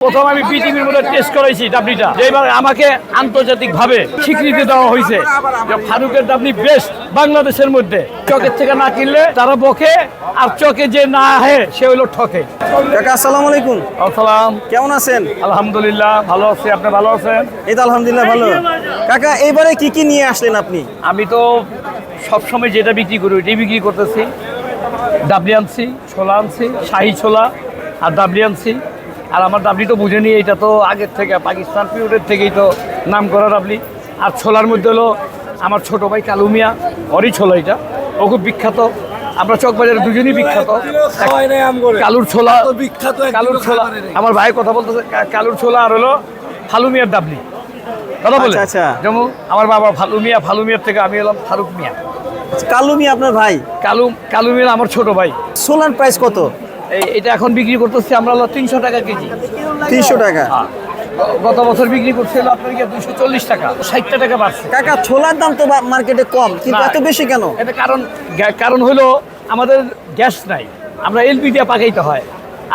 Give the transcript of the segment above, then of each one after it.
প্রথম আমি বিটিভির মধ্যে টেস্ট করেছি ডাবলিটা, এবার আমাকে আন্তর্জাতিকভাবে স্বীকৃতি দেওয়া হয়েছে যে ফারুকের ডাবলি বেস্ট বাংলাদেশের মধ্যে। চকের থেকে না কিনলে তারা বকে, আর চকে যে না আহে সে হলো ঠকে। কাকা আসসালামু আলাইকুম। আসসালাম, কেমন আছেন? আলহামদুলিল্লাহ ভালো আছি, আপনি ভালো আছেন? এই তো আলহামদুলিল্লাহ ভালো। কাকা এইবারে কি কি নিয়ে আসলেন আপনি? আমি তো সবসময় যেটা বিক্রি করি ওইটাই বিক্রি করতেছি। ডাবলি আনছি, ছোলা আনছি, শাহি ছোলা আর ডাবলি আনছি। আর আমার ডাবলি তো বুঝে নিই, এটা তো আগের থেকে পাকিস্তান পিরিয়ডের থেকেই তো নাম করা ডাবলি। আর ছোলার মধ্যে হলো আমার ছোট ভাই কালু মিয়া, ওরই ছোলা, এটা ও খুব বিখ্যাত। আমরা চকবাজারে দুজনই বিখ্যাত। কালুর ছোলা, কালুর ছোলা, আমার ভাই কথা বলতেছে কালুর ছোলা, আর হলো ফালু মিয়ার ডাবলি কথা বলে। আচ্ছা। যেমন আমার বাবা ফালু মিয়া, ফালু মিয়ার থেকে আমি হলাম ফারুক মিয়া। কালু মিয়া আপনার ভাই? কালু মিয়া আমার ছোট ভাই। সোলার প্রাইস কত? এটা এখন বিক্রি করতেছি আমরা হলো 300 টাকা কেজি। 300 টাকা? গত বছর বিক্রি করছিল আপনার 240 টাকা, 60 টাকা বাড়ছে। কাকা ছোলার দাম তো মার্কেটে কম, কিন্তু এত বেশি কেন? এটা কারণ হলো আমাদের গ্যাস নাই, আমরা এলপি দিয়ে পাকাইতে হয়।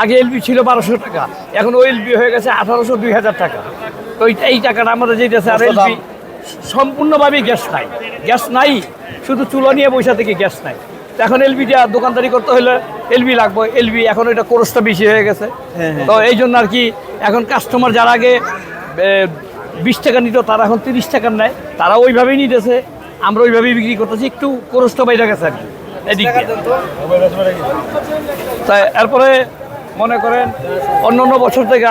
আগে এলপি ছিল 1200 টাকা, এখন ওই এলপি হয়ে গেছে 1800 2000 টাকা। তো এই টাকাটা আমাদের যেতেছে। আর এলপি সম্পূর্ণভাবেই গ্যাস নাই, শুধু চুলা নিয়ে বসে থেকে গ্যাস নাই। এখন এলবিটা দোকানদারি করতে হলে এলবি লাগবে। এলবি এখন এটা খরচটা বেশি হয়ে গেছে। তো এই জন্য আর কি এখন কাস্টমার যারা আগে 20 টাকা নিত তারা এখন 30 টাকার নেয়, তারা ওইভাবেই নিতেছে, আমরা ওইভাবেই বিক্রি করতেছি। একটু খরচটা বাইরে গেছে আর কি এদিক দিয়ে। তাই এরপরে মনে করেন অন্য বছর থেকে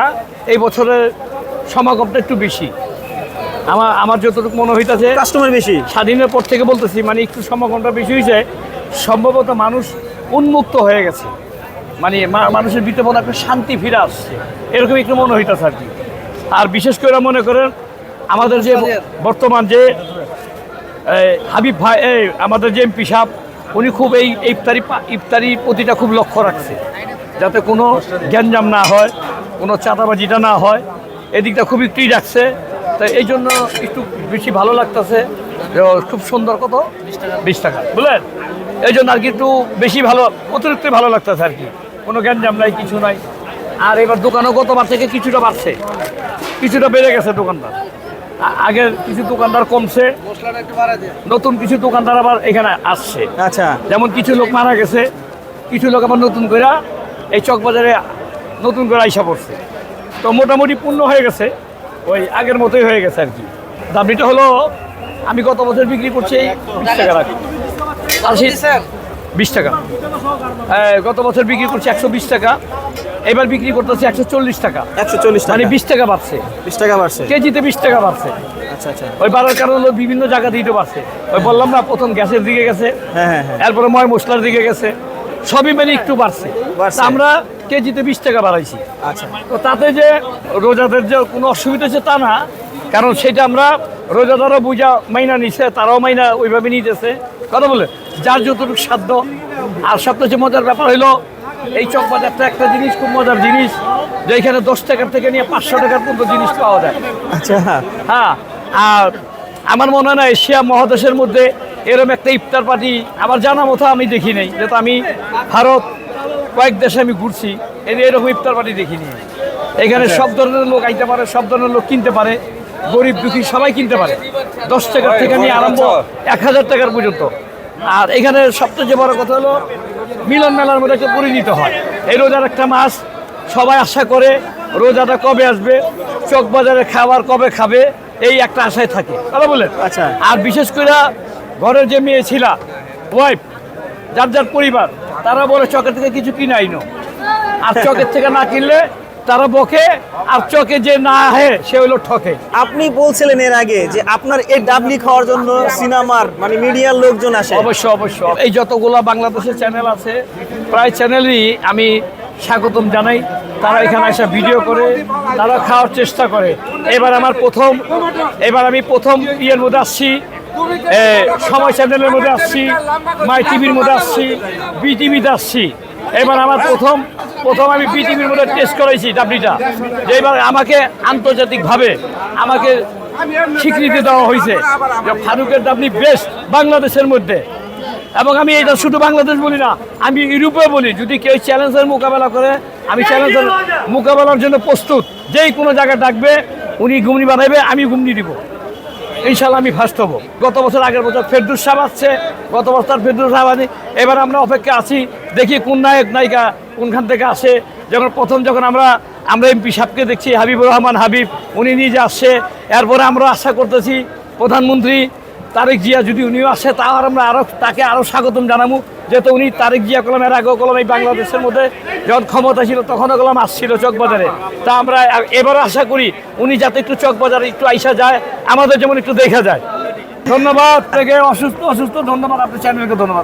এই বছরের সমাগমটা একটু বেশি। আমার যতটুকু মনে হইতেছে কাস্টমার বেশি। স্বাধীনের পর থেকে বলতেছি, মানে একটু সমাগমটা বেশি হয়েছে। সম্ভবত মানুষ উন্মুক্ত হয়ে গেছে, মানে মানুষের ভিতরে মনে একটা শান্তি ফিরে আসছে, এরকম একটু মনে হইতেছে আর কি। আর বিশেষ করে মনে করেন আমাদের যে বর্তমান যে হাবিব ভাই, আমাদের যে এমপি সাহেব, উনি খুব এই ইফতারি প্রতিটা খুব লক্ষ্য রাখছে, যাতে কোনো গ্যাঞ্জাম না হয়, কোনো চাঁদাবাজিটা না হয়, এদিকটা খুব একটুই রাখছে। তো এই জন্য একটু বেশি ভালো লাগতেছে। খুব সুন্দর, কত 20 টাকা বুঝলেন, এই জন্য আর কি একটু বেশি ভালো, অতিরিক্ত ভালো লাগতেছে আর কি। কোনো গ্যাঞ্জাম নাই, কিছু নাই। আর এবার দোকানও গতবার থেকে কিছুটা বাড়ছে, কিছুটা বেড়ে গেছে দোকানদার। আগের কিছু দোকানদার কমছে, নতুন কিছু দোকানদার আবার এখানে আসছে। আচ্ছা, যেমন কিছু লোক মারা গেছে, কিছু লোক আবার নতুন করে এই চকবাজারে নতুন করে আইসা পড়ছে। তো মোটামুটি পূর্ণ হয়ে গেছে, ওই আগের মতোই হয়ে গেছে আর কি। দামটা হলো আমি গত বছর বিক্রি করছি 20 টাকা রাখি, 20 টাকা। গত বছর বিক্রি করছি 120 টাকা, এবার বিক্রি করতেছি 140 টাকা। 140 টাকা মানে 20 টাকা বাড়ছে। 20 টাকা বাড়ছে কেজিতে 20 টাকা বাড়ছে। আচ্ছা আচ্ছা। ওই বাড়ার কারণ হলো বিভিন্ন জায়গা দিতে পারছে। ওই বললাম না, প্রথম গ্যাসের দিকে গেছে, এরপরে ময় মশলার দিকে গেছে, সবই মানে একটু বাড়ছে। আমরা কেজিতে 20 টাকা বাড়াইছি। আচ্ছা, তো তাতে যে রোজাদের যে কোনো অসুবিধা হচ্ছে তা না, কারণ সেটা আমরা রোজাদারও বুঝা মাইনা নিছে, তারাও মাইনা ওইভাবে নিতেছে কথা বলে, যার যতটুকু সাধ্য। আর সবচেয়ে মজার ব্যাপার হইলো এই চকবাজারটা একটা জিনিস, খুব মজার জিনিস, যে এখানে 10 টাকার থেকে নিয়ে 500 টাকার পর্যন্ত জিনিস পাওয়া যায়। আচ্ছা, হ্যাঁ। আর আমার মনে হয় না এশিয়া মহাদেশের মধ্যে এরকম একটা ইফতার পার্টি আমার জানা মতো আমি দেখি নাই। যেহেতু আমি ভারত কয়েক দেশে আমি ঘুরছি, এরকম ইফতার পার্টি দেখিনি। এখানে সব ধরনের লোক আইতে পারে, সব ধরনের লোক কিনতে পারে, গরিব দুঃখী সবাই কিনতে পারে, 10 টাকার থেকে নিয়ে আরম্ভ 1000 টাকার পর্যন্ত। আর এখানে সবচেয়ে বড় কথা হলো মিলন মেলার মধ্যে একটা পরিণত হয়। এই রোজার একটা মাস, সবাই আশা করে রোজাটা কবে আসবে, চকবাজারে খাবার কবে খাবে, এই একটা আশায় থাকে কথা বলেন। আচ্ছা। আর বিশেষ করে ঘরের যে মেয়ে ছিল, ওয়াইফ, যার পরিবার, তারা বলে চকের থেকে কিছু কিনে আইনো, আর চকের থেকে না কিনলে তারা বকে, আর চকে যে না আহে সে হলো ঠকে। আপনি বলছিলেন এর আগে যে আপনার এই ডাবলি খাওয়ার জন্য সিনেমার মানে মিডিয়ার লোকজন আসে। অবশ্যই। এই যতগুলো বাংলাদেশের চ্যানেল আছে, প্রায় চ্যানেলই আমি স্বাগতম জানাই। তারা এখানে এসে ভিডিও করে, তারা খাওয়ার চেষ্টা করে। এবার আমি প্রথম ইয়ের মধ্যে আসছি, সময় চ্যানেলের মধ্যে আসছি, মাই টিভির মধ্যে আসছি, বিটিভিতে আসছি। এবার আমার প্রথম আমি বিটিভির মধ্যে টেস্ট করেছি ডাবলিটা, যে এবার আমাকে আন্তর্জাতিকভাবে আমাকে স্বীকৃতি দেওয়া হয়েছে যে ফারুকের ডাবলি বেস্ট বাংলাদেশের মধ্যে। এবং আমি এটা শুধু বাংলাদেশ বলি না, আমি ইউরোপে বলি, যদি কেউ চ্যালেঞ্জের মোকাবেলা করে আমি চ্যালেঞ্জের মোকাবেলার জন্য প্রস্তুত। যেই কোনো জায়গায় ডাকবে উনি ঘুমনি বানাইবে, আমি ঘুমনি দিব, ইনশাল্লাহ আমি ফার্স্ট হবো। গত বছর আগের বছর ফেরদৌস সাহেব আসছে, গত বছর ফেরদৌস সাহেব আনি, এবার আমরা অপেক্ষা আছি, দেখি কোন নায়ক নায়িকা কোনখান থেকে আসে। যখন আমরা এমপি সাহেবকে দেখছি, হাবিবুর রহমান হাবিব, উনি নিজে আসছে। এরপরে আমরা আশা করতেছি প্রধানমন্ত্রী তারেক জিয়া, যদি উনিও আসে তাও আমরা তাকে আরও স্বাগতম জানাবো, যেহেতু উনি তারেক জিয়া কলম এর আগেও কলম এই বাংলাদেশের মধ্যে যখন ক্ষমতা ছিল তখনও কলম আসছিল চকবাজারে। তা আমরা এবারও আশা করি উনি যাতে একটু চকবাজারে একটু আইসা যায়, আমাদের যেমন একটু দেখা যায়। ধন্যবাদ থেকে অসুস্থ ধন্যবাদ, আপনার চ্যানেলকে ধন্যবাদ।